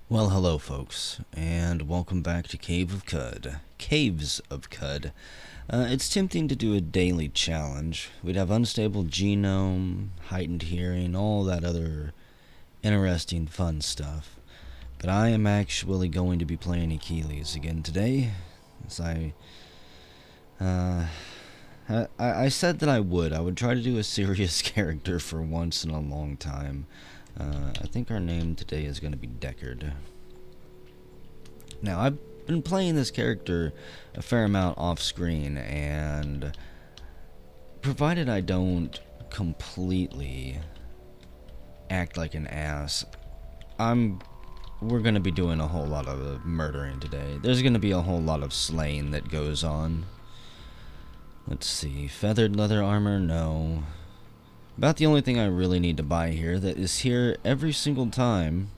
Well, hello, folks, and welcome back to Cave of Cud. Caves of Cud. It's tempting to do a daily challenge. We'd have unstable genome, heightened hearing, all that other interesting, fun stuff. But I am actually going to be playing Achilles again today, as I said that I would. I would try to do a serious character for once in a long time. I think our name today is going to be Deckard. Now, I've been playing this character a fair amount off screen, and provided I don't completely act like an ass, we're going to be doing a whole lot of murdering today. There's going to be a whole lot of slaying that goes on. Let's see, feathered leather armor, no. About the only thing I really need to buy here that is here every single time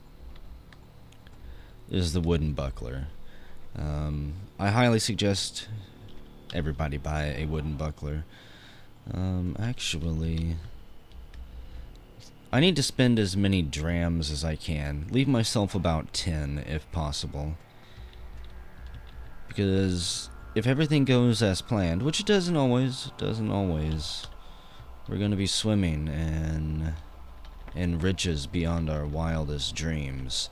is the wooden buckler. I highly suggest everybody buy a wooden buckler. Actually, I need to spend as many drams as I can. Leave myself about 10 if possible. Because if everything goes as planned, which it doesn't always, we're going to be swimming in riches beyond our wildest dreams.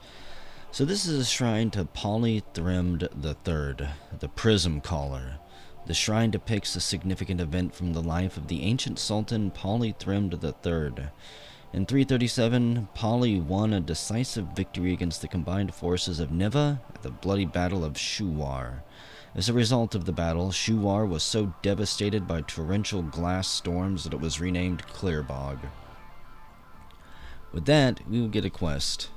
So this is a shrine to Polythrimd III, the Prism Caller. The shrine depicts a significant event from the life of the ancient Sultan Polythrimd III. In 337, Poly won a decisive victory against the combined forces of Niva at the bloody Battle of Shuwar. As a result of the battle, Shuwar was so devastated by torrential glass storms that it was renamed Clearbog. With that, we will get a quest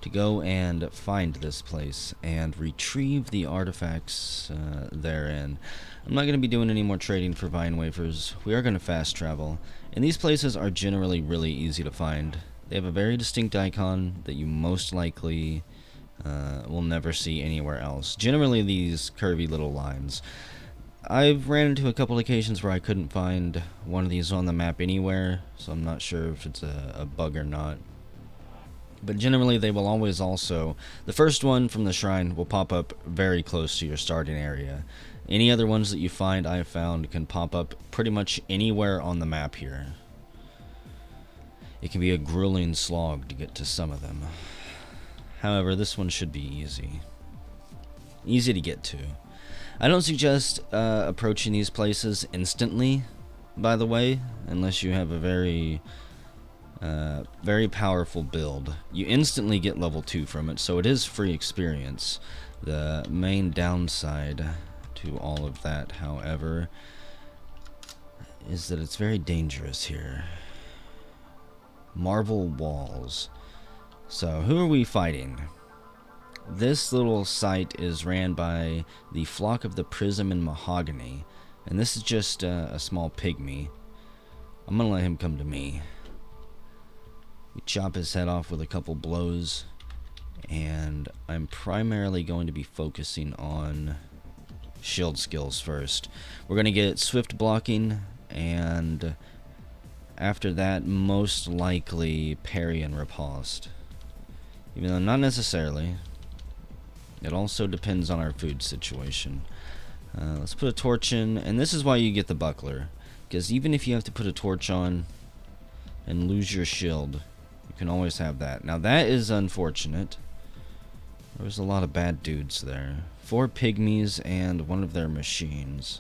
to go and find this place and retrieve the artifacts therein. I'm not going to be doing any more trading for vine wafers. We are going to fast travel, and these places are generally really easy to find. They have a very distinct icon that you most likely will never see anywhere else. Generally these curvy little lines. I've ran into a couple occasions where I couldn't find one of these on the map anywhere, so I'm not sure if it's a bug or not. But generally they will always also, the first one from the shrine will pop up very close to your starting area. Any other ones that you find, I have found, can pop up pretty much anywhere on the map here. It can be a grueling slog to get to some of them. However, this one should be easy. Easy to get to. I don't suggest approaching these places instantly, by the way, unless you have a very powerful build. You instantly get level 2 from it, so it is free experience. The main downside to all of that, however, is that it's very dangerous here. Marble walls. So, who are we fighting? This little site is ran by the Flock of the Prism and Mahogany, and this is just a small pygmy. I'm gonna let him come to me. We chop his head off with a couple blows, and I'm primarily going to be focusing on shield skills first. We're going to get swift blocking, and after that, most likely parry and riposte. Even though not necessarily. It also depends on our food situation. Let's put a torch in, and this is why you get the buckler. Because even if you have to put a torch on and lose your shield, you can always have that. Now that is unfortunate. There's a lot of bad dudes there. 4 pygmies and one of their machines.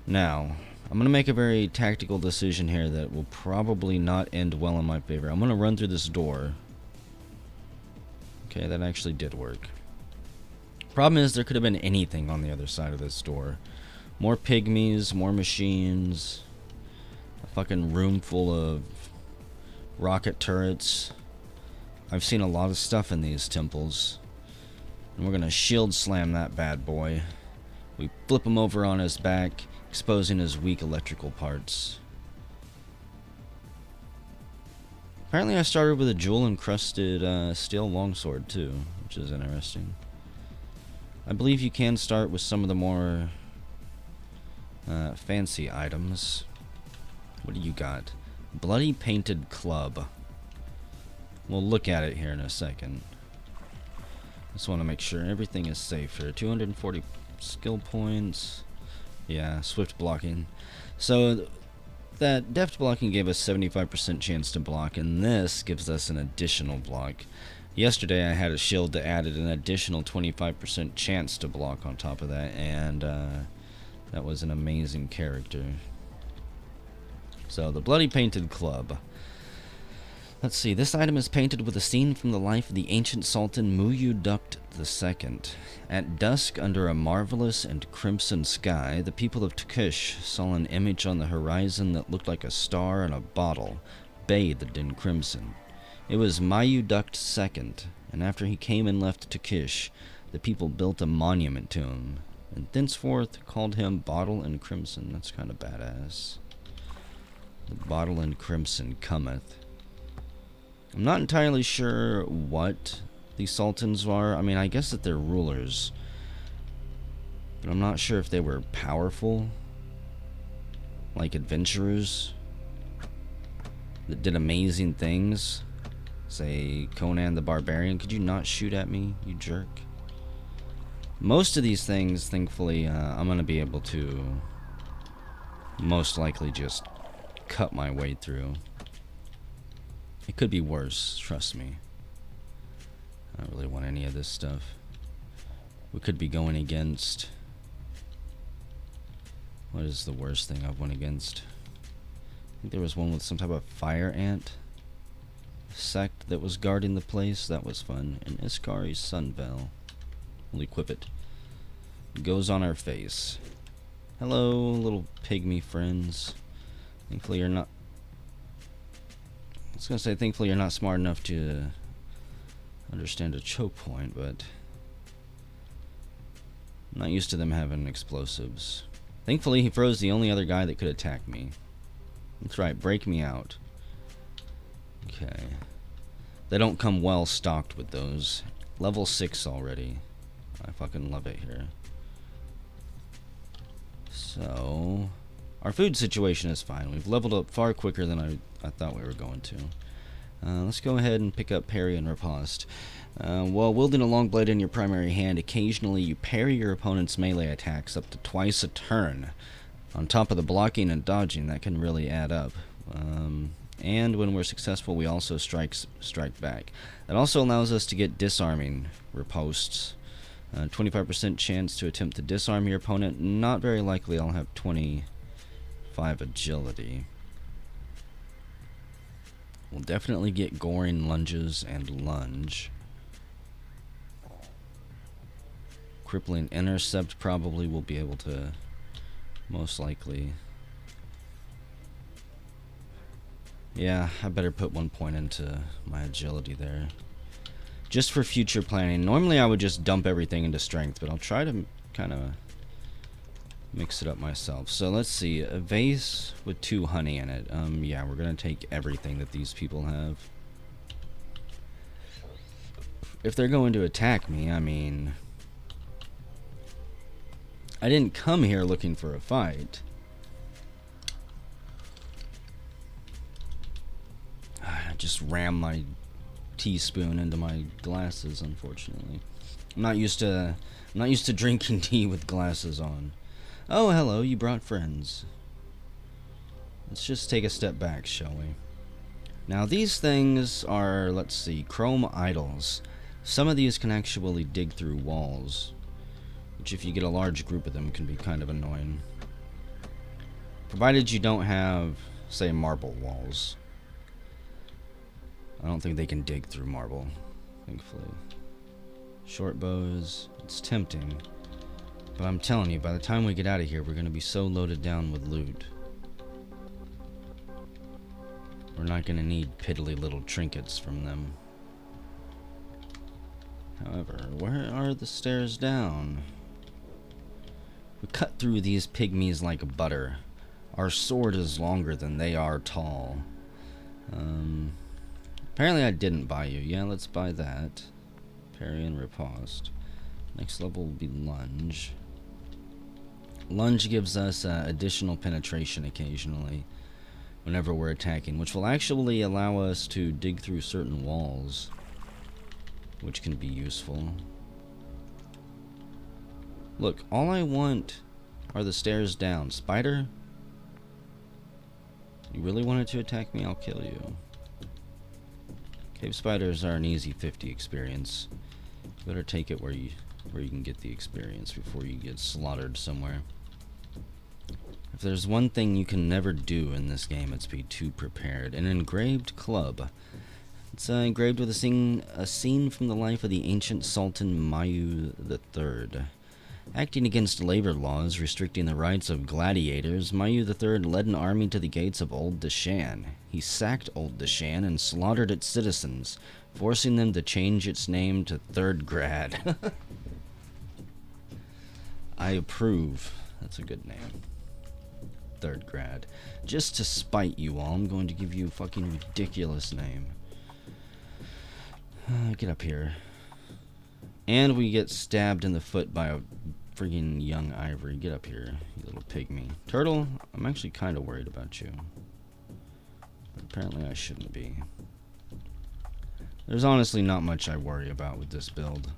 Now, I'm going to make a very tactical decision here that will probably not end well in my favor. I'm going to run through this door. Okay, that actually did work. Problem is, there could have been anything on the other side of this door. More pygmies, more machines, a fucking room full of rocket turrets. I've seen a lot of stuff in these temples. And we're gonna shield slam that bad boy. We flip him over on his back, exposing his weak electrical parts. Apparently I started with a jewel-encrusted steel longsword too, which is interesting. I believe you can start with some of the more fancy items. What do you got? Bloody painted club. We'll look at it here in a second. Just want to make sure everything is safe here. 240 skill points. Yeah, swift blocking. So that deft blocking gave us 75% chance to block, and this gives us an additional block. Yesterday I had a shield that added an additional 25% chance to block on top of that, and that was an amazing character. So the Bloody Painted Club. Let's see, this item is painted with a scene from the life of the ancient Sultan Muyudukt II. At dusk, under a marvelous and crimson sky, the people of Tukish saw an image on the horizon that looked like a star in a bottle, bathed in crimson. It was Muyudukt II, and after he came and left Tukish, the people built a monument to him, and thenceforth called him Bottle and Crimson. That's kind of badass. The Bottle and Crimson cometh. I'm not entirely sure what these sultans are. I mean, I guess that they're rulers, but I'm not sure if they were powerful, like adventurers that did amazing things. Say Conan the Barbarian. Could you not shoot at me, you jerk? Most of these things, thankfully, I'm going to be able to most likely just cut my way through. It could be worse, trust me. I don't really want any of this stuff. We could be going against... What is the worst thing I've went against? I think there was one with some type of fire ant sect that was guarding the place. That was fun. And Iskari's Sunvel. We'll equip it. It goes on our face. Hello, little pygmy friends. Thankfully you're not... I was going to say, thankfully you're not smart enough to understand a choke point, but I'm not used to them having explosives. Thankfully he froze the only other guy that could attack me. That's right, break me out. Okay. They don't come well stocked with those. Level 6 already. I fucking love it here. So... our food situation is fine. We've leveled up far quicker than I thought we were going to. Let's go ahead and pick up parry and riposte. While wielding a long blade in your primary hand, occasionally you parry your opponent's melee attacks up to twice a turn. On top of the blocking and dodging, that can really add up. And when we're successful, we also strike back. That also allows us to get disarming ripostes. 25% chance to attempt to disarm your opponent. Not very likely I'll have 25 agility. We'll definitely get goring lunges and lunge. Crippling intercept probably will be able to most likely. Yeah, I better put 1 point into my agility there. Just for future planning. Normally I would just dump everything into strength, but I'll try to kind of mix it up myself. So let's see, a vase with 2 honey in it. Yeah, we're gonna take everything that these people have. If they're going to attack me, I mean, I didn't come here looking for a fight. I just rammed my teaspoon into my glasses, unfortunately. I'm not used to drinking tea with glasses on. Oh, hello, you brought friends. Let's just take a step back, shall we? Now, these things are, let's see, chrome idols. Some of these can actually dig through walls, which if you get a large group of them can be kind of annoying. Provided you don't have, say, marble walls. I don't think they can dig through marble, thankfully. Short bows, it's tempting. But I'm telling you, by the time we get out of here, we're going to be so loaded down with loot. We're not going to need piddly little trinkets from them. However, where are the stairs down? We cut through these pygmies like butter. Our sword is longer than they are tall. Apparently I didn't buy you. Yeah, let's buy that. Parry and riposte. Next level will be lunge. Lunge gives us additional penetration occasionally whenever we're attacking, which will actually allow us to dig through certain walls, which can be useful. Look, all I want are the stairs down. Spider? You really wanted to attack me? I'll kill you. Cave spiders are an easy 50 experience. You better take it where you can get the experience before you get slaughtered somewhere. If there's one thing you can never do in this game, it's be too prepared. An engraved club. It's engraved with a scene from the life of the ancient Sultan Mayu III. Acting against labor laws restricting the rights of gladiators, Mayu III led an army to the gates of Old Dashan. He sacked Old Dashan and slaughtered its citizens, forcing them to change its name to Third Grad. I approve. That's a good name. Third Grad. Just to spite you all, I'm going to give you a fucking ridiculous name. Get up here. And we get stabbed in the foot by a friggin' young ivory. Get up here, you little pygmy. Turtle, I'm actually kind of worried about you. But apparently I shouldn't be. There's honestly not much I worry about with this build.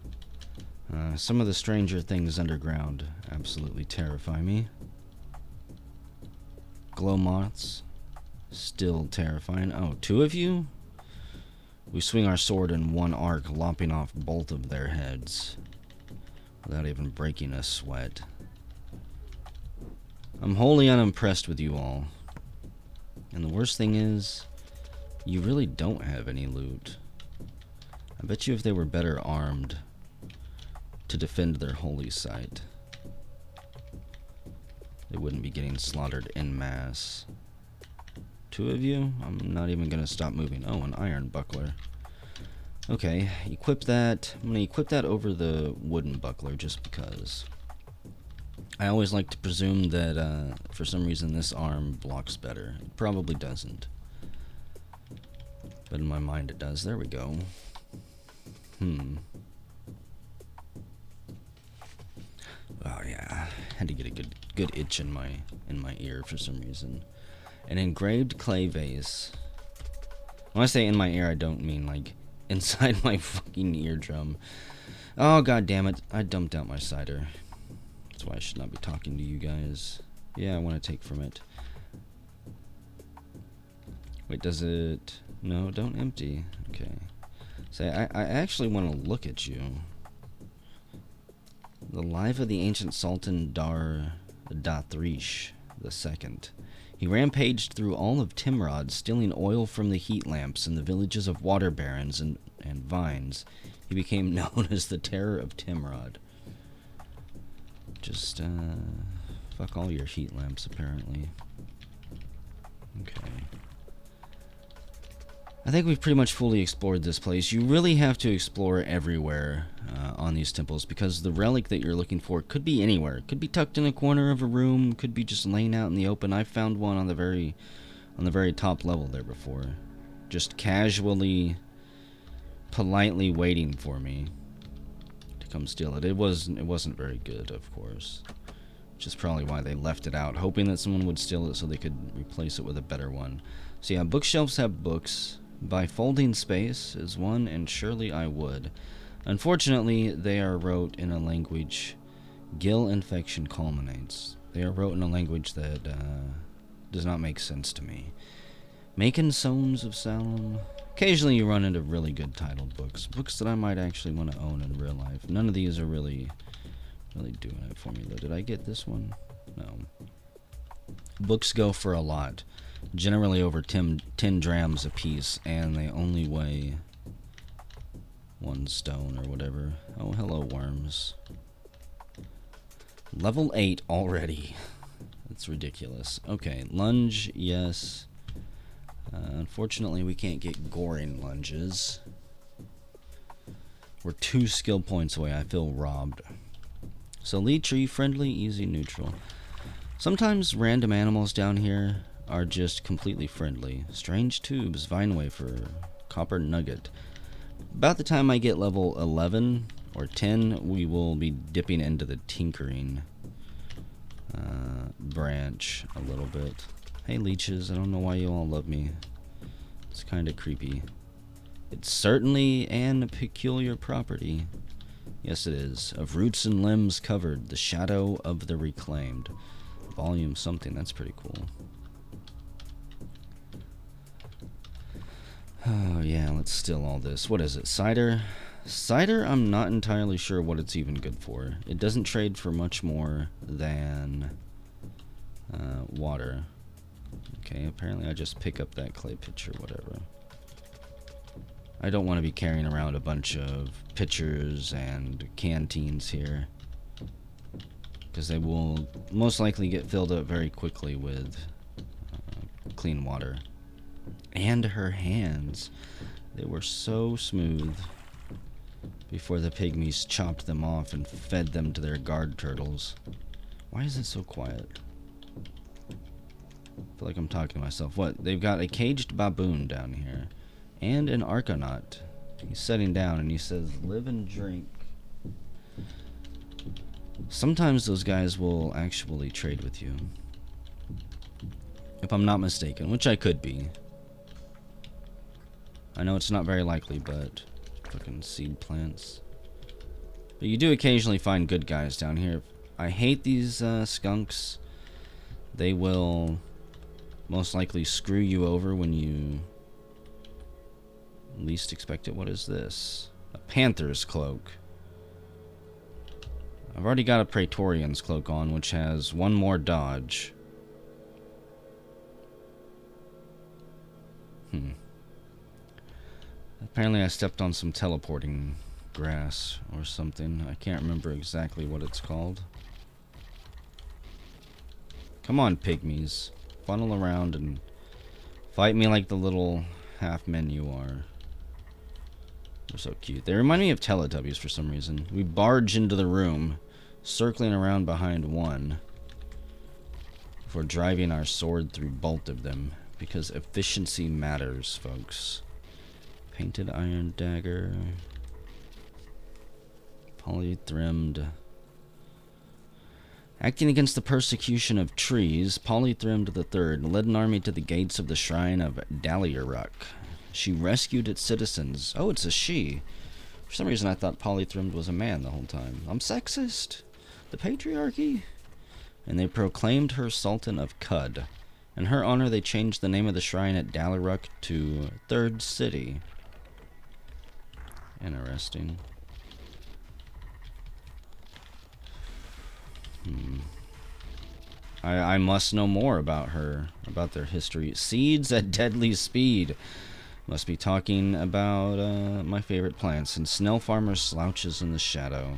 Some of the stranger things underground absolutely terrify me. Glow moths, still terrifying. Oh, two of you? We swing our sword in one arc, lopping off both of their heads without even breaking a sweat. I'm wholly unimpressed with you all. And the worst thing is, you really don't have any loot. I bet you if they were better armed to defend their holy site, they wouldn't be getting slaughtered en masse. Two of you? I'm not even going to stop moving. Oh, an iron buckler. Okay, equip that. I'm going to equip that over the wooden buckler just because. I always like to presume that for some reason this arm blocks better. It probably doesn't. But in my mind it does. There we go. Oh yeah, had to get a good itch in my ear for some reason. An engraved clay vase. When I say in my ear, I don't mean like inside my fucking eardrum. Oh god damn it! I dumped out my cider. That's why I should not be talking to you guys. Yeah, I want to take from it. Wait, does it? No, don't empty. Okay. Say, I actually want to look at you. The life of the ancient Sultan Dathrish II. He rampaged through all of Timrod, stealing oil from the heat lamps in the villages of water barons and vines. He became known as the Terror of Timrod. Just, fuck all your heat lamps, apparently. Okay. I think we've pretty much fully explored this place. You really have to explore everywhere on these temples, because the relic that you're looking for could be anywhere. It could be tucked in a corner of a room, could be just laying out in the open. I found one on the very top level there before, just casually, politely waiting for me to come steal it. It wasn't very good, of course, which is probably why they left it out, hoping that someone would steal it so they could replace it with a better one. So yeah, bookshelves have books. By folding space is one, and surely I would. Unfortunately, they are wrote in a language gill infection culminates. They are wrote in a language that does not make sense to me. Making Sones of Salem. Occasionally you run into really good titled books. Books that I might actually want to own in real life. None of these are really doing it for me, though. Did I get this one? No. Books go for a lot. Generally over 10 drams a piece, and they only weigh 1 stone or whatever. Oh, hello, worms. Level 8 already. That's ridiculous. Okay, lunge, yes. Unfortunately, we can't get goring lunges. We're 2 skill points away. I feel robbed. So, lead tree, friendly, easy, neutral. Sometimes random animals down here are just completely friendly. Strange tubes, vine wafer, copper nugget. About the time I get level 11 or 10, we will be dipping into the tinkering branch a little bit. Hey leeches, I don't know why you all love me. It's kind of creepy. It's certainly an peculiar property. Yes, it is. Of roots and limbs covered, the shadow of the reclaimed. Volume something, that's pretty cool. Oh, yeah, let's still all this. What is it, cider? Cider, I'm not entirely sure what it's even good for. It doesn't trade for much more than water. Okay, apparently I just pick up that clay pitcher, whatever. I don't want to be carrying around a bunch of pitchers and canteens here, because they will most likely get filled up very quickly with clean water. And her hands, they were so smooth before the pygmies chopped them off and fed them to their guard turtles. Why is it so quiet? I feel like I'm talking to myself. What? They've got a caged baboon down here. And an argonaut. He's sitting down and he says, live and drink. Sometimes those guys will actually trade with you. If I'm not mistaken, which I could be. I know it's not very likely, but fucking seed plants. But you do occasionally find good guys down here. I hate these skunks. They will most likely screw you over when you least expect it. What is this? A panther's cloak. I've already got a praetorian's cloak on, which has one more dodge. Apparently I stepped on some teleporting grass or something. I can't remember exactly what it's called. Come on, pygmies. Funnel around and fight me like the little half men you are. They're so cute. They remind me of Teletubbies for some reason. We barge into the room, circling around behind one, before driving our sword through both of them, because efficiency matters, folks. Painted iron dagger. Polythrimmed. Acting against the persecution of trees, Polythrimmed III led an army to the gates of the shrine of Daliaruk. She rescued its citizens. Oh, it's a she. For some reason I thought Polythrimmed was a man the whole time. I'm sexist. The patriarchy. And they proclaimed her Sultan of Cud. In her honor, they changed the name of the shrine at Daliaruk to Third City. Interesting. I must know more about her, about their history. Seeds at deadly speed. Must be talking about my favorite plants. And Snell Farmer slouches in the shadow.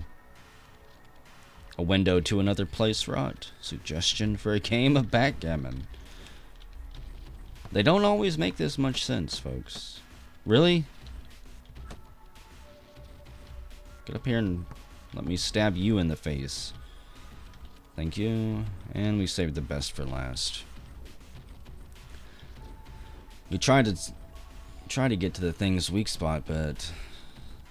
A window to another place wrought. Suggestion for a game of backgammon. They don't always make this much sense, folks. Really? Get up here and let me stab you in the face. Thank you. And we saved the best for last. We tried to get to the thing's weak spot, but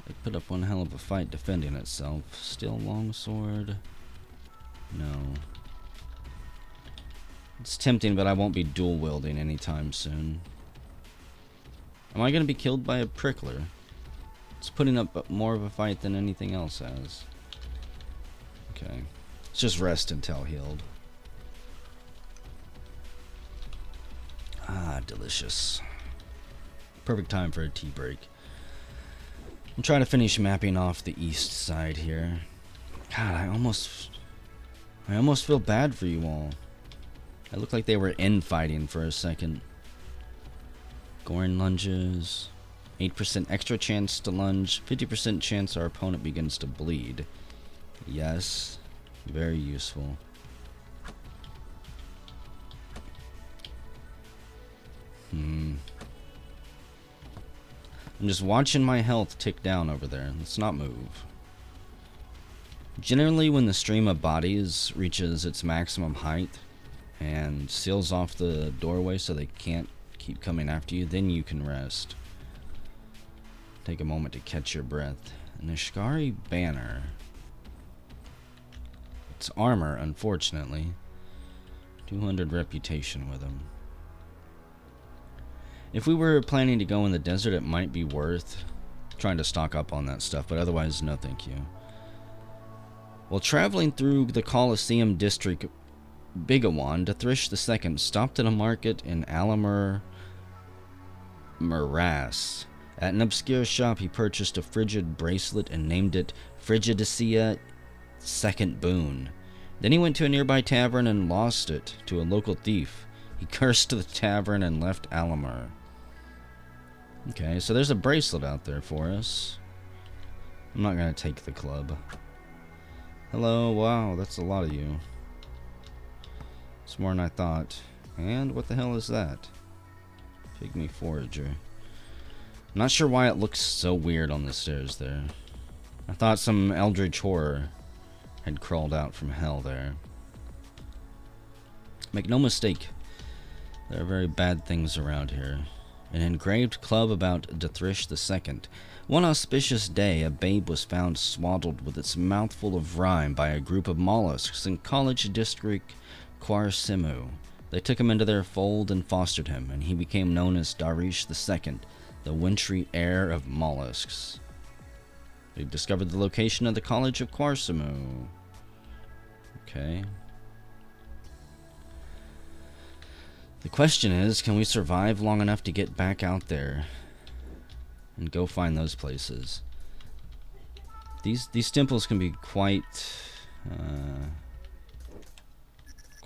it put up one hell of a fight defending itself. Steel longsword. No. It's tempting, but I won't be dual wielding anytime soon. Am I going to be killed by a prickler? It's putting up more of a fight than anything else has. Okay. Let's just rest until healed. Ah, delicious. Perfect time for a tea break. I'm trying to finish mapping off the east side here. God, I almost feel bad for you all. I look like they were infighting for a second. Goring lunges. 8% extra chance to lunge. 50% chance our opponent begins to bleed. Yes. Very useful. I'm just watching my health tick down over there. Let's not move. Generally, when the stream of bodies reaches its maximum height and seals off the doorway so they can't keep coming after you, then you can rest. Take a moment to catch your breath. An Ishkari banner. It's armor, unfortunately. 200 reputation with them. If we were planning to go in the desert, it might be worth trying to stock up on that stuff, but otherwise, no thank you. While traveling through the Colosseum district Bigawan, Dithrish II stopped at a market in Alamur Morass. At an obscure shop, he purchased a frigid bracelet and named it Frigidicea Second Boon. Then he went to a nearby tavern and lost it to a local thief. He cursed the tavern and left Alamur. Okay, so there's a bracelet out there for us. I'm not going to take the club. Hello, wow, that's a lot of you. It's more than I thought. And what the hell is that? Pygmy forager. I'm not sure why it looks so weird on the stairs there. I thought some eldritch horror had crawled out from hell there. Make no mistake, there are very bad things around here. An engraved club about Dithrish II. One auspicious day, a babe was found swaddled with its mouth full of rime by a group of mollusks in College District Quarsimu. They took him into their fold and fostered him, and he became known as Darish II, the wintry heir of mollusks. They discovered the location of the College of Quarsimu. Okay. The question is, can we survive long enough to get back out there and go find those places? These temples can be quite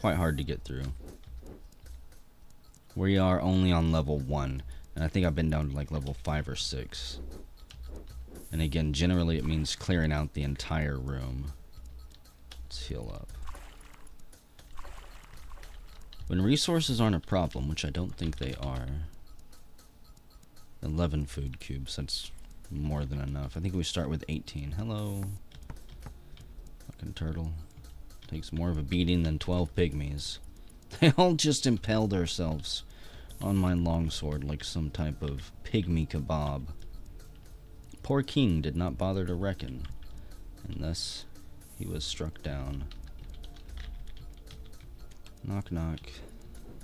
hard to get through. We are only on level 1, and I think I've been down to like level 5 or 6. And again, generally it means clearing out the entire room. Let's heal up. When resources aren't a problem, which I don't think they are. 11 food cubes, that's more than enough. I think we start with 18. Hello. Fucking turtle. Takes more of a beating than 12 pygmies. They all just impaled themselves on my longsword like some type of pygmy kebab. Poor king did not bother to reckon, and thus he was struck down. Knock knock.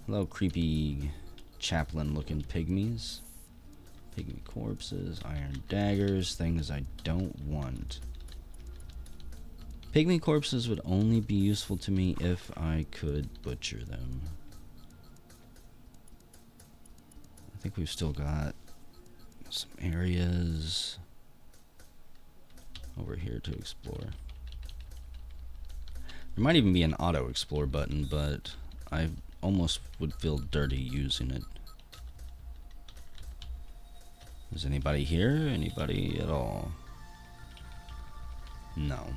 Hello, creepy chaplain-looking pygmies. Pygmy corpses, iron daggers, things I don't want. Pygmy corpses would only be useful to me if I could butcher them. I think we've still got some areas over here to explore. There might even be an auto-explore button, but I almost would feel dirty using it. Is anybody here? Anybody at all? No.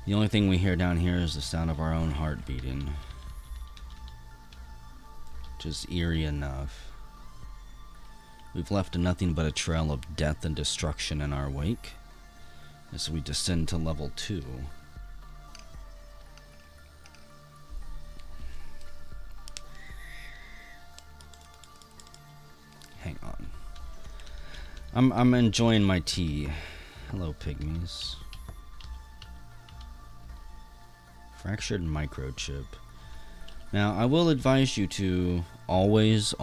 The only thing we hear down here is the sound of our own heart beating. Just eerie enough. We've left nothing but a trail of death and destruction in our wake as we descend to level 2. Hang on. I'm enjoying my tea. Hello, pygmies. Fractured microchip. Now, I will advise you to always,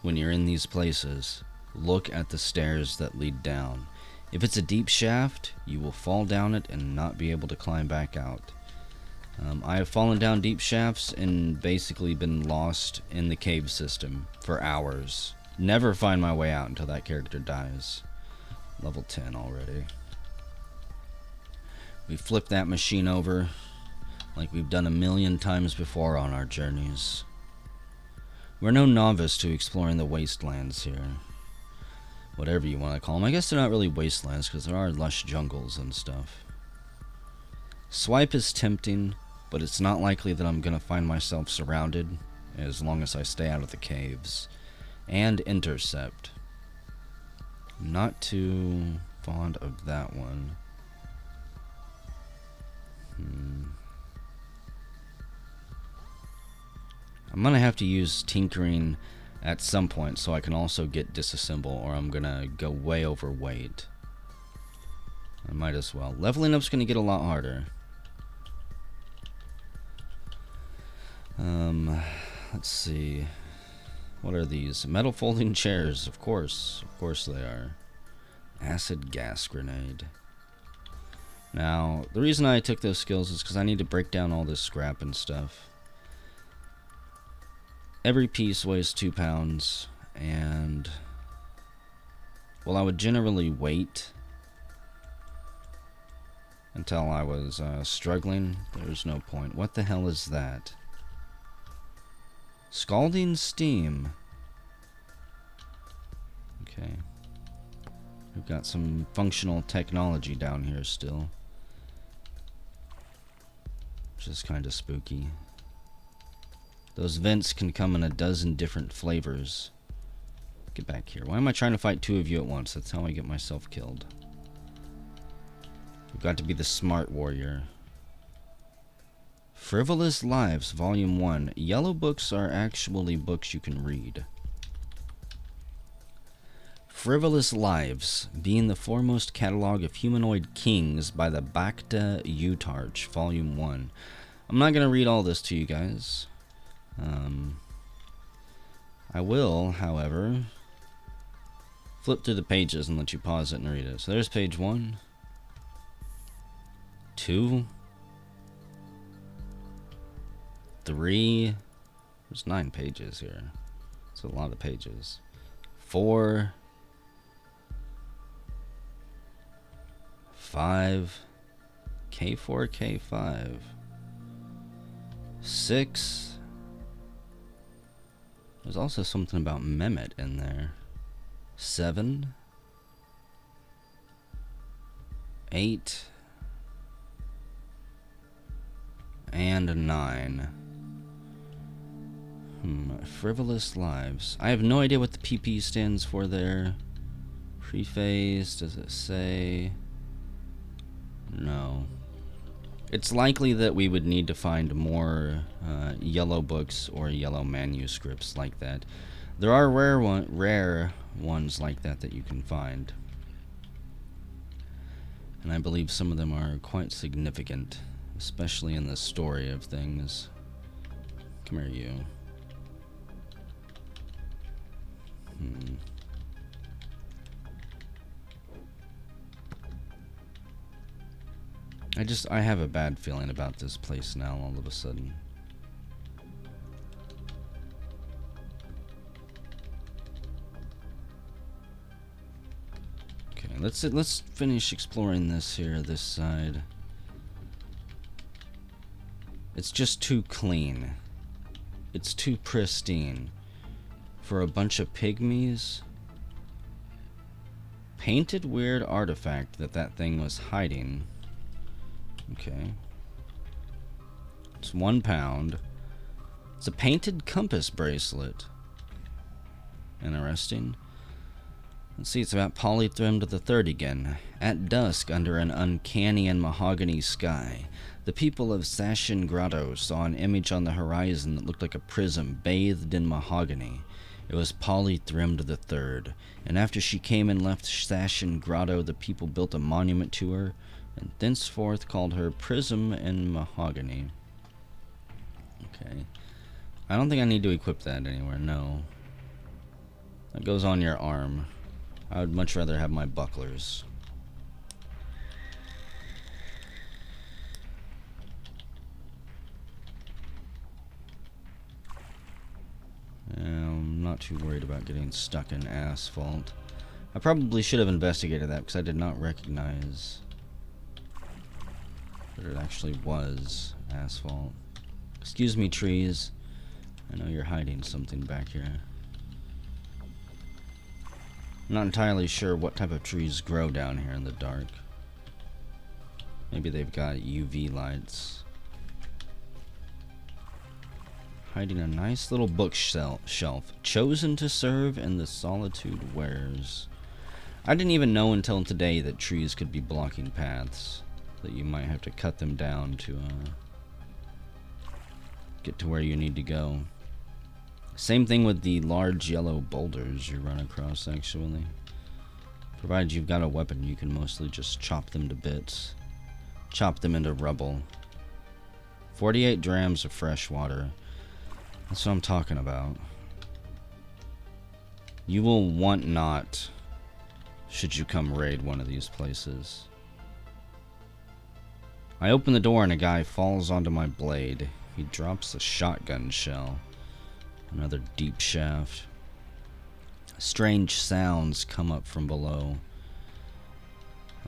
when you're in these places, look at the stairs that lead down. If it's a deep shaft, you will fall down it and not be able to climb back out. I have fallen down deep shafts and basically been lost in the cave system for hours. Never find my way out until that character dies. Level 10 already. We flip that machine over like we've done a million times before on our journeys. We're no novice to exploring the wastelands here. Whatever you want to call them. I guess they're not really wastelands because there are lush jungles and stuff. Swipe is tempting, but it's not likely that I'm going to find myself surrounded as long as I stay out of the caves. And intercept. I'm not too fond of that one. I'm going to have to use tinkering at some point so I can also get disassemble, or I'm going to go way overweight. I might as well. Leveling up's going to get a lot harder. Let's see. What are these? Metal folding chairs, of course. Of course they are. Acid gas grenade. Now, the reason I took those skills is because I need to break down all this scrap and stuff. Every piece weighs 2 pounds, and well, I would generally wait until I was struggling. There's no point. What the hell is that? Scalding steam. Okay. We've got some functional technology down here still, which is kind of spooky. Those vents can come in a dozen different flavors. Get back here. Why am I trying to fight 2 of you at once? That's how I get myself killed. We've got to be the smart warrior. Frivolous Lives, Volume 1. Yellow books are actually books you can read. Frivolous Lives, being the foremost catalog of humanoid kings by the Bacta Utarch, Volume 1. I'm not going to read all this to you guys. I will, however, flip through the pages and let you pause it and read it. So there's page 1, 2, 3. There's 9 pages here. It's a lot of pages. 4, 5, K4, K5, 6. There's also something about Mehmet in there. 7, 8, and 9. Frivolous Lives. I have no idea what the PP stands for there. Preface, does it say? No. It's likely that we would need to find more yellow books or yellow manuscripts like that. There are rare ones like that you can find. And I believe some of them are quite significant, especially in the story of things. Come here, you. I have a bad feeling about this place now all of a sudden. Okay, let's finish exploring this side. It's just too clean. It's too pristine for a bunch of pygmies. Painted weird artifact that thing was hiding. Okay. It's 1 pound. It's a painted compass bracelet. Interesting. Let's see, it's about Polythrem to the Third again. At dusk, under an uncanny and mahogany sky, the people of Sashin Grotto saw an image on the horizon that looked like a prism bathed in mahogany. It was Polythrem to the Third, and after she came and left Sashin Grotto, the people built a monument to her, and thenceforth called her Prism in Mahogany. Okay. I don't think I need to equip that anywhere, no. That goes on your arm. I would much rather have my bucklers. I'm not too worried about getting stuck in asphalt. I probably should have investigated that because I did not recognize that it actually was asphalt. Excuse me, trees. I know you're hiding something back here. I'm not entirely sure what type of trees grow down here in the dark. Maybe they've got UV lights. Hiding a nice little bookshelf. Chosen to serve in the solitude wears. I didn't even know until today that trees could be blocking paths. That you might have to cut them down to get to where you need to go. Same thing with the large yellow boulders you run across, actually. Provided you've got a weapon, you can mostly just chop them to bits. Chop them into rubble. 48 drams of fresh water. That's what I'm talking about. You will want not should you come raid one of these places. I open the door and a guy falls onto my blade. He drops a shotgun shell. Another deep shaft. Strange sounds come up from below.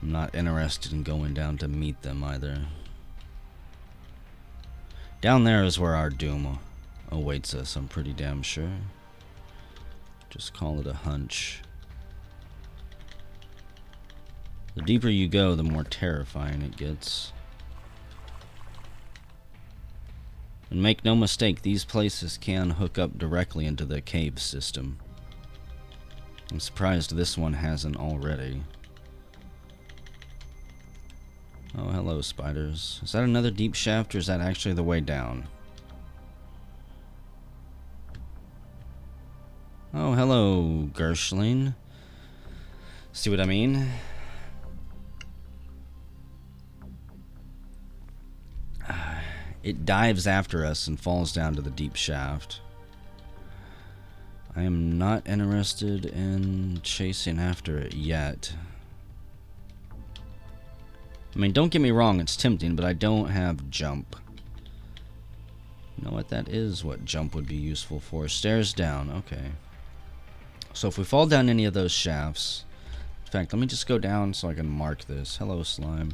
I'm not interested in going down to meet them either. Down there is where our doom awaits us, I'm pretty damn sure. Just call it a hunch. The deeper you go, the more terrifying it gets. And make no mistake, these places can hook up directly into the cave system. I'm surprised this one hasn't already. Oh, hello, spiders. Is that another deep shaft, or is that actually the way down? Oh, hello, Gershling. See what I mean? It dives after us and falls down to the deep shaft. I am not interested in chasing after it yet. I mean, don't get me wrong, it's tempting, but I don't have jump. You know what? That is what jump would be useful for. Stairs down. Okay. So if we fall down any of those shafts... In fact, let me just go down so I can mark this. Hello, slime.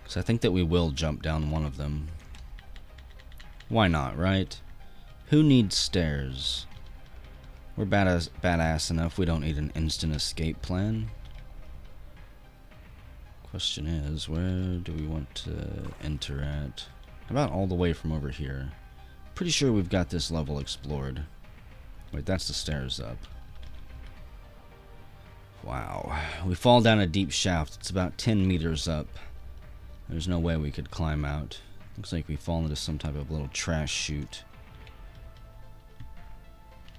So I think that we will jump down one of them. Why not, right? Who needs stairs? We're badass enough. We don't need an instant escape plan. Question is, where do we want to enter at? How about all the way from over here? Pretty sure we've got this level explored. Wait, that's the stairs up. Wow. We fall down a deep shaft. It's about 10 meters up. There's no way we could climb out. Looks like we fall into some type of little trash chute.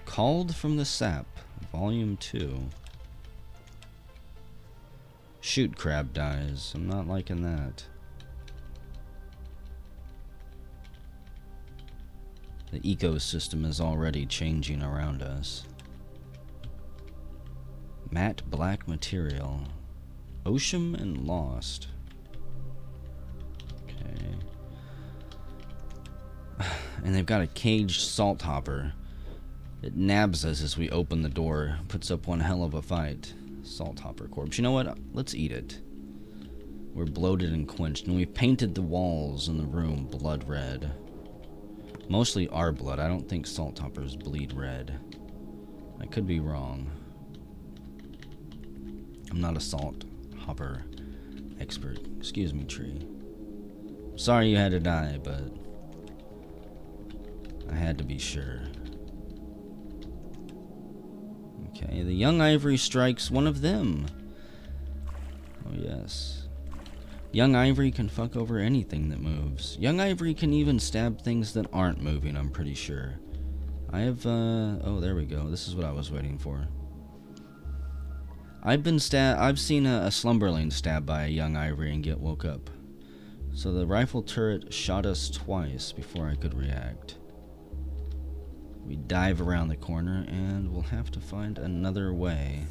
Called from the Sap, Volume 2. Shoot, crab dies. I'm not liking that. The ecosystem is already changing around us. Matte black material. Ocean and Lost. Okay. And they've got a caged salt hopper. It nabs us as we open the door. Puts up one hell of a fight. Salt hopper corpse. You know what? Let's eat it. We're bloated and quenched, and we painted the walls in the room blood red. Mostly our blood. I don't think salt hoppers bleed red. I could be wrong. I'm not a salt hopper expert. Excuse me, tree. Sorry you had to die, but I had to be sure. Okay, the young ivory strikes one of them. Oh, yes. Young ivory can fuck over anything that moves. Young ivory can even stab things that aren't moving, I'm pretty sure. I have, oh, there we go. This is what I was waiting for. I've seen a slumberling stabbed by a young ivory and get woke up. So the rifle turret shot us twice before I could react. We dive around the corner and we'll have to find another way.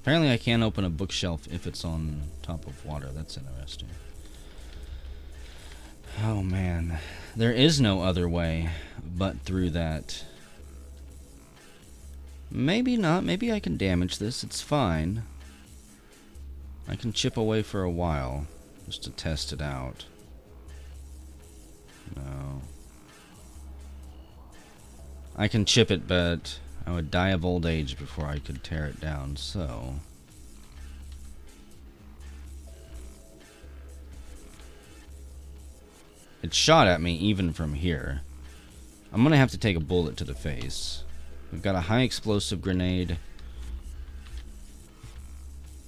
Apparently I can't open a bookshelf if it's on top of water. That's interesting. Oh man. There is no other way but through that. Maybe not. Maybe I can damage this. It's fine. I can chip away for a while just to test it out. No. I can chip it, but I would die of old age before I could tear it down, so... It shot at me even from here. I'm gonna have to take a bullet to the face. We've got a high explosive grenade.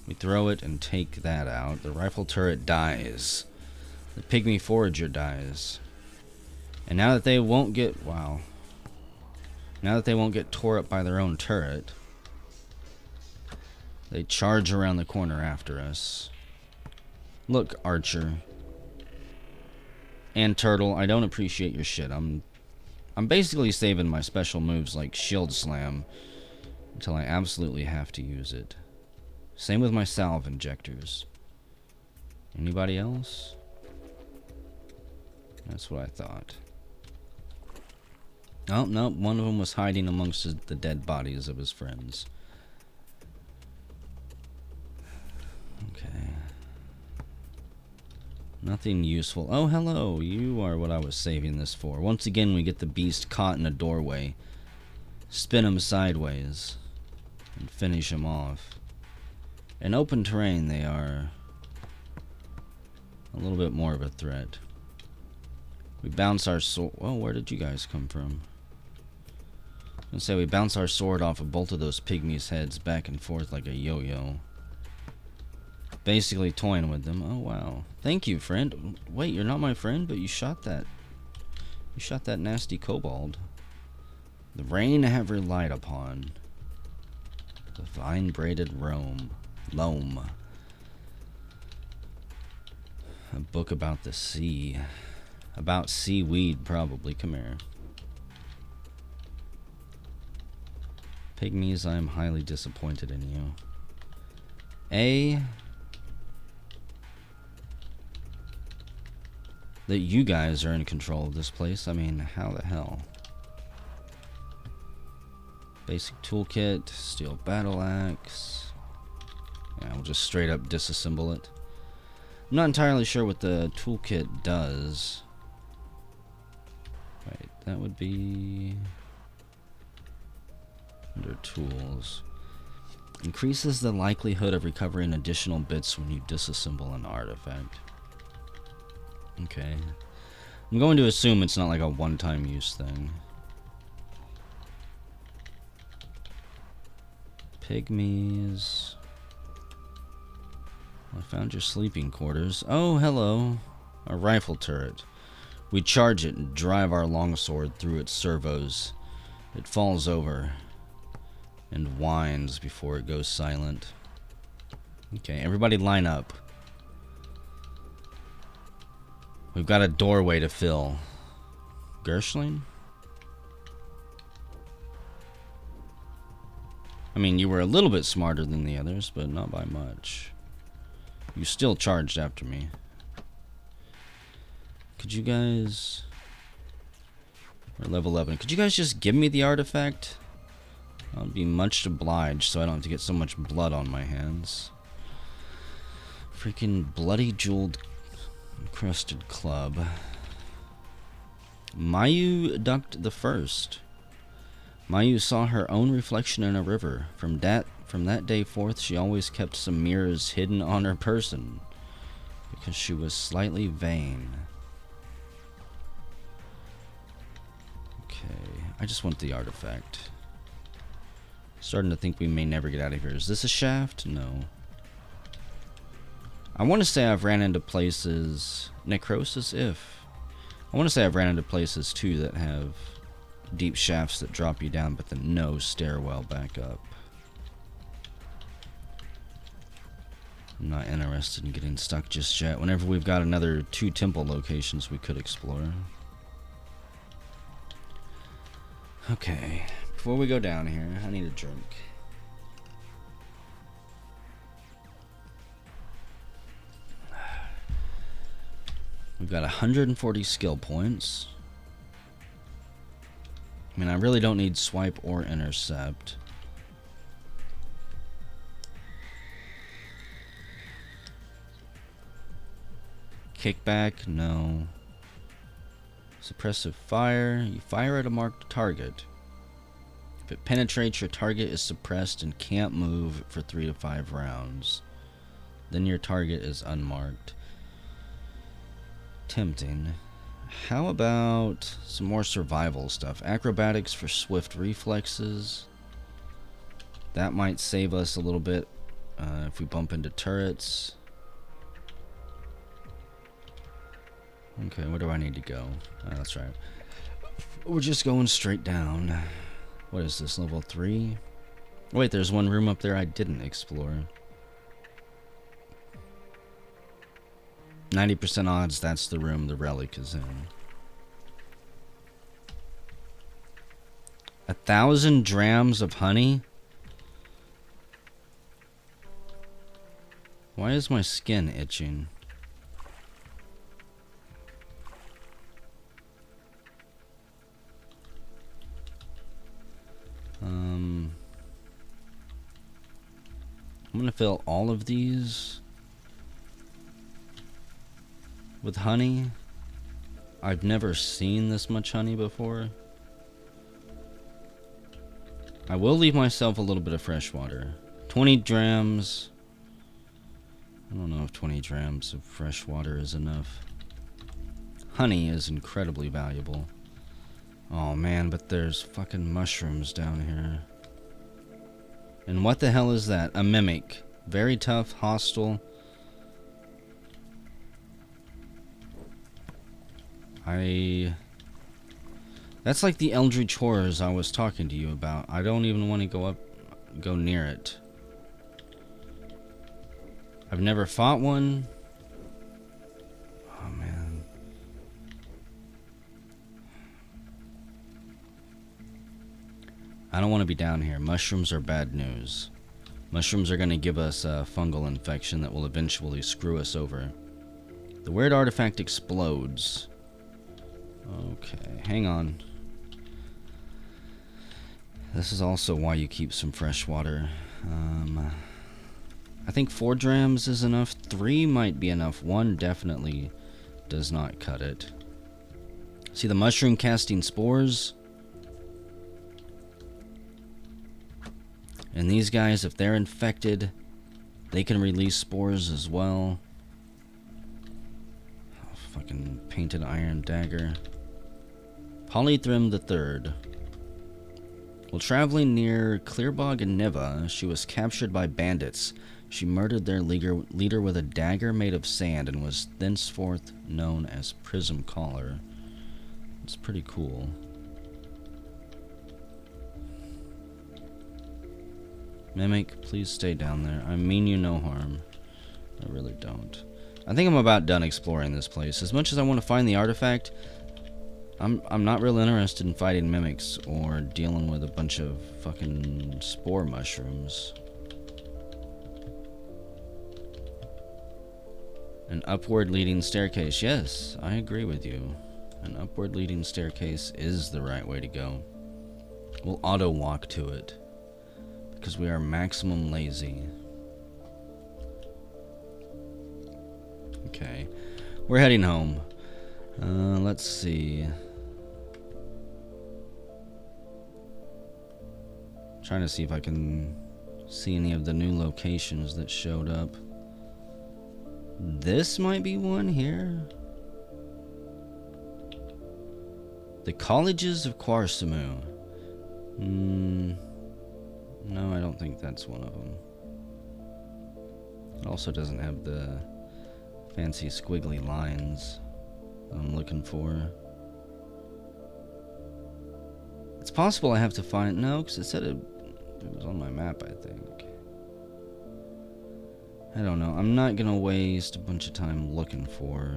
We throw it and take that out. The rifle turret dies. The pygmy forager dies. And now that they won't get... Wow. Now that they won't get tore up by their own turret, they charge around the corner after us. Look, Archer. And Turtle, I don't appreciate your shit. I'm basically saving my special moves like Shield Slam until I absolutely have to use it. Same with my salve injectors. Anybody else? That's what I thought. Oh, no, one of them was hiding amongst the dead bodies of his friends. Okay. Nothing useful. Oh, hello. You are what I was saving this for. Once again, we get the beast caught in a doorway. Spin him sideways. And finish him off. In open terrain, they are a little bit more of a threat. We bounce our sword. Well, where did you guys come from? I was gonna say we bounce our sword off of both of those pygmies' heads back and forth like a yo-yo. Basically toying with them. Oh wow. Thank you, friend. Wait, you're not my friend, but you shot that. You shot that nasty kobold. The rain have relied upon. The vine braided loam. A book about the sea. About seaweed, probably. Come here. Pygmies, I am highly disappointed in you. That you guys are in control of this place. I mean, how the hell? Basic toolkit, steel battle axe. Yeah, we'll just straight up disassemble it. I'm not entirely sure what the toolkit does. Right, that would be under tools. Increases the likelihood of recovering additional bits when you disassemble an artifact. Okay. I'm going to assume it's not like a one-time use thing. Pygmies. I found your sleeping quarters. Oh, hello. A rifle turret. We charge it and drive our longsword through its servos. It falls over and whines before it goes silent. Okay, everybody line up. We've got a doorway to fill. Gershling? I mean, you were a little bit smarter than the others, but not by much. You still charged after me. Could you guys... We're level 11. Could you guys just give me the artifact? I'd be much obliged so I don't have to get so much blood on my hands. Freaking bloody jeweled encrusted club. Mayu ducked the first. Mayu saw her own reflection in a river. From that day forth, she always kept some mirrors hidden on her person because she was slightly vain. Okay, I just want the artifact. Starting to think we may never get out of here. Is this a shaft? No. I want to say I've ran into places... Necrosis, if. I want to say I've ran into places, too, that have deep shafts that drop you down, but then no stairwell back up. I'm not interested in getting stuck just yet. Whenever we've got another 2 temple locations we could explore. Okay. Before we go down here, I need a drink. We've got 140 skill points. I mean, I really don't need swipe or intercept. Kickback, no. Suppressive fire. You fire at a marked target. If it penetrates, your target is suppressed and can't move for 3 to 5 rounds. Then your target is unmarked. Tempting. How about some more survival stuff? Acrobatics for swift reflexes. That might save us a little bit if we bump into turrets. Okay, where do I need to go? Oh, that's right. We're just going straight down. What is this, level 3? Wait, there's one room up there I didn't explore. 90% odds that's the room the relic is in. 1,000 drams of honey? Why is my skin itching? I'm gonna fill all of these with honey. I've never seen this much honey before. I will leave myself a little bit of fresh water. 20 drams. I don't know if 20 drams of fresh water is enough. Honey is incredibly valuable. Oh man, but there's fucking mushrooms down here. And what the hell is that? A mimic. Very tough, hostile. That's like the eldritch horrors I was talking to you about. I don't even want to go near it. I've never fought one. Oh man. I don't want to be down here. Mushrooms are bad news. Mushrooms are going to give us a fungal infection that will eventually screw us over. The weird artifact explodes. Okay, hang on. This is also why you keep some fresh water. I think 4 drams is enough. 3 might be enough. 1 definitely does not cut it. See the mushroom casting spores? And these guys, if they're infected, they can release spores as well. Oh, fucking painted iron dagger. Polythrym the Third. While traveling near Clearbog and Niva, she was captured by bandits. She murdered their leader with a dagger made of sand and was thenceforth known as Prism Caller. It's pretty cool. Mimic, please stay down there. I mean you no harm. I really don't. I think I'm about done exploring this place. As much as I want to find the artifact, I'm not real interested in fighting mimics or dealing with a bunch of fucking spore mushrooms. An upward leading staircase. Yes, I agree with you. An upward leading staircase is the right way to go. We'll auto walk to it, because we are maximum lazy. Okay. We're heading home. Let's see. Trying to see if I can see any of the new locations that showed up. This might be one here. The Colleges of Quarsamu. No, I don't think that's one of them. It also doesn't have the fancy squiggly lines that I'm looking for. It's possible I have to find... No, because it said it was on my map, I think. I don't know. I'm not going to waste a bunch of time looking for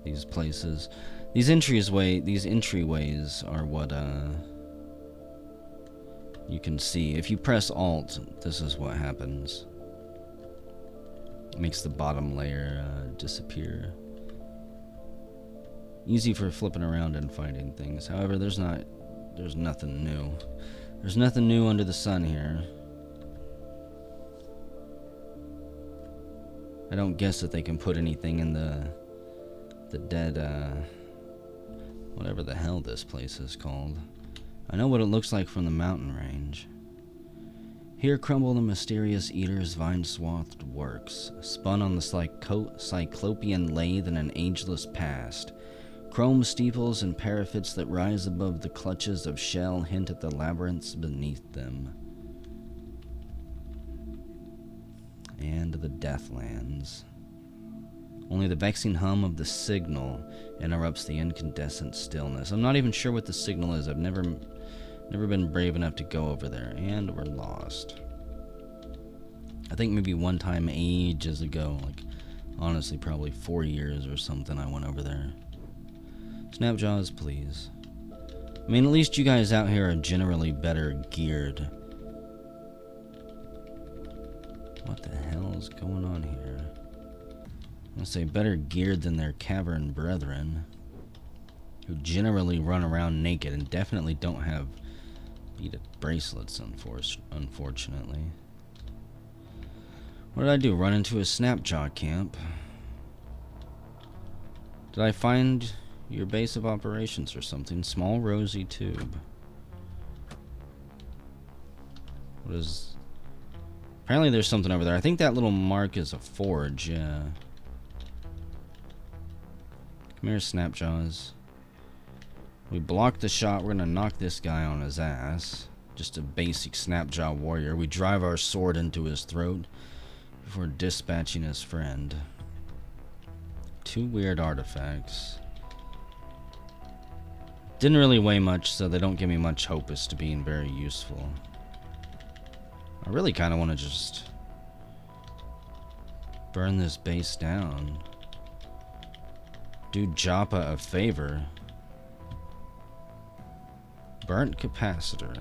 these places. These entryways are what you can see. If you press Alt, this is what happens. It makes the bottom layer disappear. Easy for flipping around and finding things. However, there's nothing new. There's nothing new under the sun here. I don't guess that they can put anything in the dead, whatever the hell this place is called. I know what it looks like from the mountain range. Here crumble the mysterious eater's vine-swathed works, spun on the cyclopean lathe in an ageless past. Chrome steeples and parapets that rise above the clutches of shell hint at the labyrinths beneath them. And the Deathlands. Only the vexing hum of the signal interrupts the incandescent stillness. I'm not even sure what the signal is. I've never been brave enough to go over there, and we're lost. I think maybe one time ages ago, like honestly probably 4 years or something, I went over there. Snapjaws, please. I mean, at least you guys out here are generally better geared. What the hell is going on here? I'm gonna say better geared than their cavern brethren, who generally run around naked and definitely don't have beaded bracelets, unfortunately. What did I do? Run into a snapjaw camp? Did I find your base of operations or something? Small rosy tube. What is... Apparently there's something over there. I think that little mark is a forge, yeah. Come here, snapjaws. We block the shot. We're gonna knock this guy on his ass. Just a basic snapjaw warrior. We drive our sword into his throat before dispatching his friend. 2 weird artifacts. Didn't really weigh much, so they don't give me much hope as to being very useful. I really kind of want to just burn this base down. Do Joppa a favor. Burnt capacitor.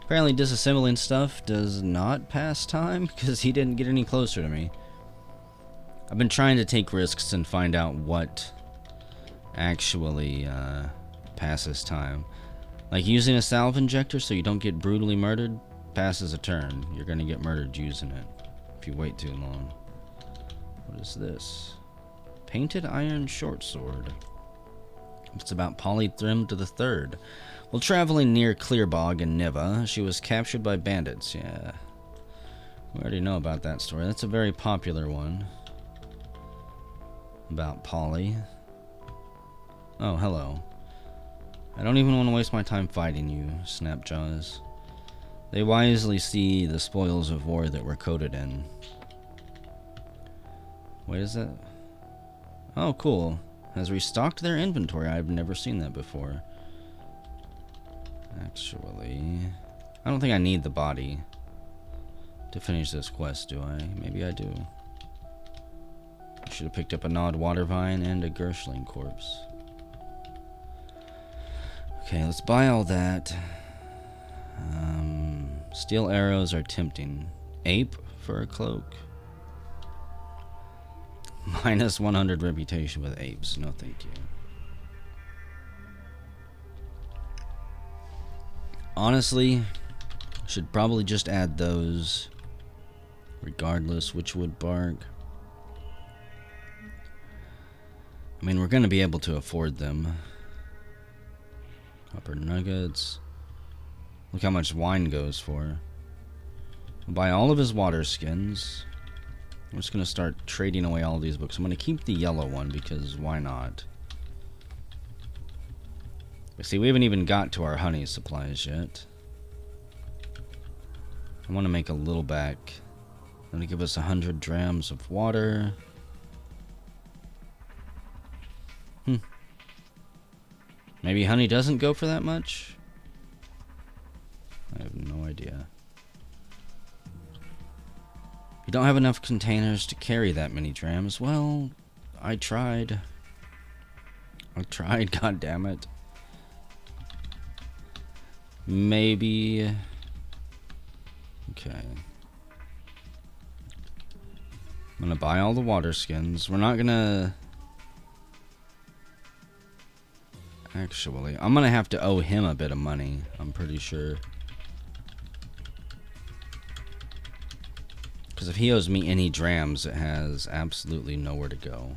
Apparently disassembling stuff does not pass time because he didn't get any closer to me. I've been trying to take risks and find out what actually passes time. Like using a salve injector so you don't get brutally murdered passes a turn. You're gonna get murdered using it if you wait too long. What is this? Painted iron short sword. It's about Polythrym to the Third. While traveling near Clearbog in Niva, she was captured by bandits. Yeah. We already know about that story. That's a very popular one. About Polly. Oh, hello. I don't even want to waste my time fighting you, Snapjaws. They wisely see the spoils of war that we're coated in. Wait, is that? Oh, cool. Has restocked their inventory. I've never seen that before. Actually, I don't think I need the body to finish this quest, do I? Maybe I do. I should have picked up a Nod Water Vine and a Gershling corpse. Okay, let's buy all that. Steel arrows are tempting. Ape for a cloak. Minus 100 reputation with apes. No, thank you. Honestly, should probably just add those. Regardless, Witchwood bark. I mean, we're going to be able to afford them. Copper nuggets. Look how much wine goes for. We'll buy all of his water skins. I'm just going to start trading away all these books. I'm going to keep the yellow one because why not? But see, we haven't even got to our honey supplies yet. I want to make a little back. Going to give us 100 drams of water. Maybe honey doesn't go for that much? I have no idea. You don't have enough containers to carry that many drams. Well, I tried. God damn it. Maybe. Okay. I'm gonna buy all the water skins. We're not gonna. Actually, I'm gonna have to owe him a bit of money. I'm pretty sure. Because if he owes me any drams, it has absolutely nowhere to go.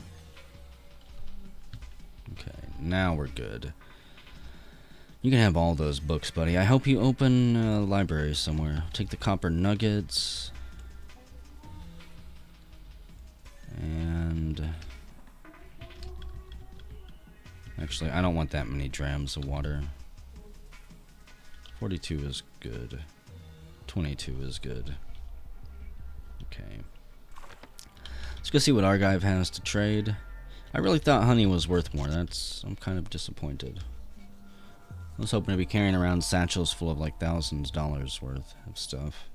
Okay, now we're good. You can have all those books, buddy. I hope you open a library somewhere. Take the copper nuggets. And... actually, I don't want that many drams of water. 42 is good. 22 is good. Okay. Let's go see what Argive has to trade. I really thought honey was worth more. I'm kind of disappointed. I was hoping to be carrying around satchels full of like thousands of dollars worth of stuff.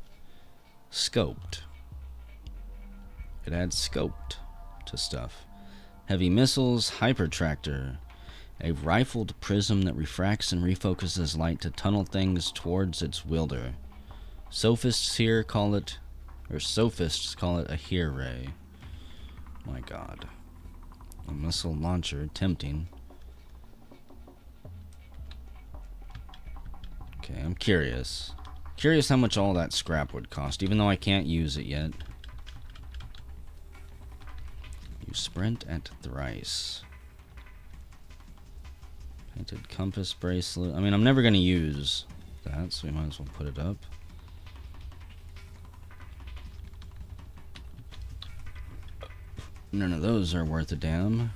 Scoped. It adds scoped to stuff. Heavy missiles, hyper tractor. A rifled prism that refracts and refocuses light to tunnel things towards its wielder. Sophists here call it, or sophists call it a heir ray. My god. A missile launcher, tempting. Okay, I'm curious. Curious how much all that scrap would cost, even though I can't use it yet. You sprint at thrice. Painted compass bracelet. I mean, I'm never going to use that, so we might as well put it up. None of those are worth a damn.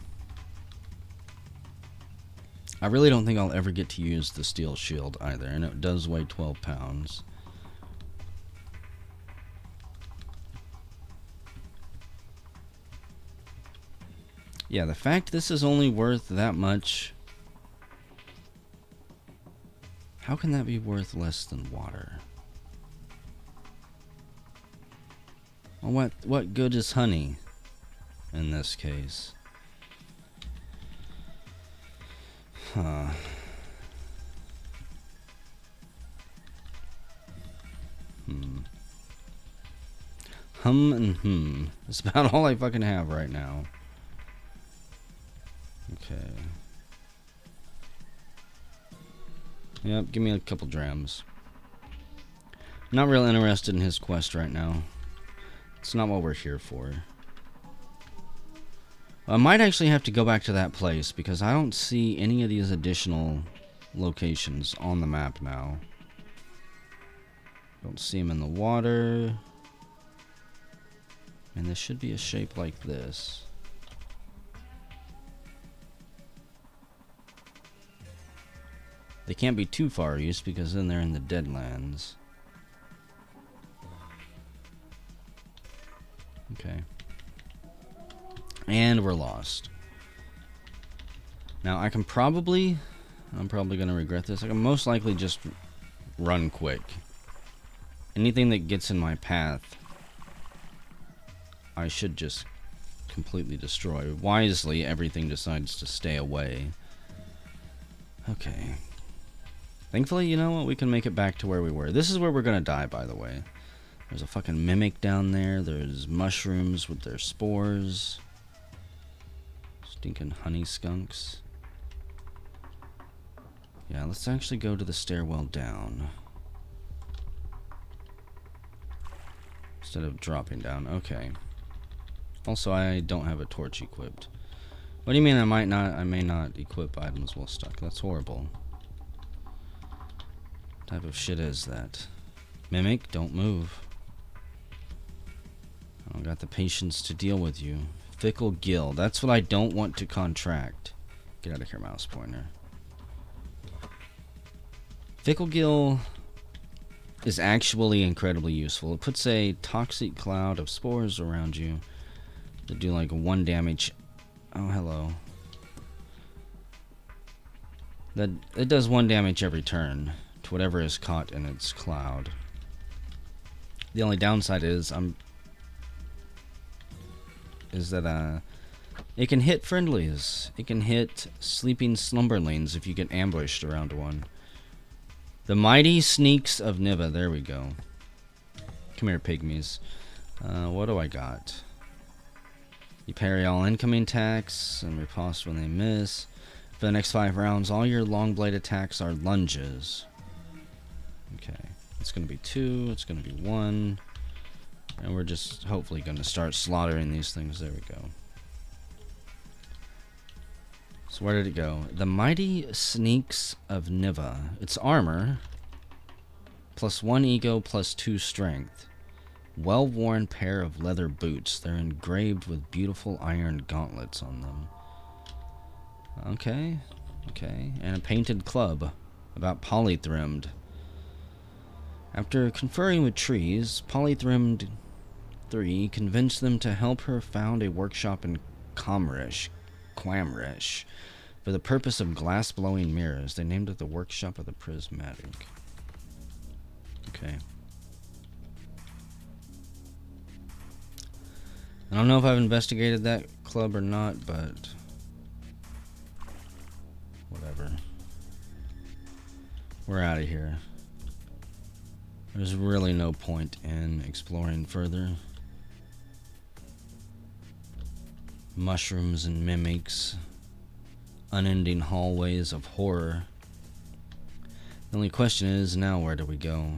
I really don't think I'll ever get to use the steel shield either, and it does weigh 12 pounds. Yeah, the fact this is only worth that much... How can that be worth less than water? Well, what good is honey in this case? Huh. Hum and hmm. That's about all I fucking have right now. Okay. Yep, give me a couple drams. Not real interested in his quest right now. It's not what we're here for. I might actually have to go back to that place because I don't see any of these additional locations on the map now. Don't see them in the water. And this should be a shape like this. They can't be too far east because then they're in the Deadlands. Okay. And we're lost. Now I'm probably gonna regret this. I can most likely just run quick. Anything that gets in my path, I should just completely destroy. Wisely, everything decides to stay away. Okay. Thankfully, you know what? We can make it back to where we were. This is where we're gonna die, by the way. There's a fucking mimic down there. There's mushrooms with their spores. Stinking honey skunks. Yeah, let's actually go to the stairwell down. Instead of dropping down. Okay. Also, I don't have a torch equipped. What do you mean I may not equip items while stuck? That's horrible. What type of shit is that? Mimic, don't move. I don't got the patience to deal with you. Fickle Gill. That's what I don't want to contract. Get out of here, mouse pointer. Fickle Gill is actually incredibly useful. It puts a toxic cloud of spores around you to do like 1 damage. Oh, hello. That it does 1 damage every turn to whatever is caught in its cloud. The only downside is that it can hit friendlies. It can hit sleeping slumberlings if you get ambushed around one. The mighty sneaks of Niva. There we go. Come here, pygmies. What do I got? You parry all incoming attacks and riposte when they miss. For the next 5 rounds, all your long blade attacks are lunges. Okay. It's going to be 2. It's going to be 1. And we're just hopefully going to start slaughtering these things. There we go. So where did it go? The mighty sneaks of Niva. It's armor. +1 ego, +2 strength. Well-worn pair of leather boots. They're engraved with beautiful iron gauntlets on them. Okay. Okay. And a painted club. About polythrimed. After conferring with trees, Polythrimed 3 convinced them to help her found a workshop in Quamrish, for the purpose of glass-blowing mirrors. They named it the Workshop of the Prismatic. Okay. I don't know if I've investigated that club or not, but whatever. We're out of here. There's really no point in exploring further. Mushrooms and mimics. Unending hallways of horror. The only question is, now where do we go?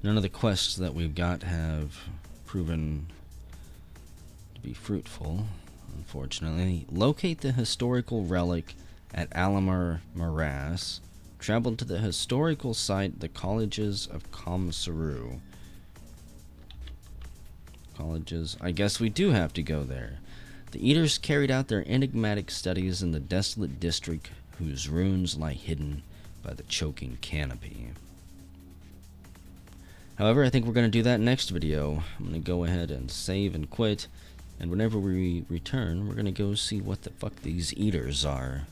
None of the quests that we've got have proven to be fruitful, unfortunately. Locate the historical relic at Alamar Morass. Travel to the historical site, the Colleges of Kamsaru. Colleges. I guess we do have to go there. The Eaters carried out their enigmatic studies in the desolate district whose ruins lie hidden by the choking canopy. However, I think we're going to do that next video. I'm going to go ahead and save and quit, and whenever we return, we're going to go see what the fuck these Eaters are.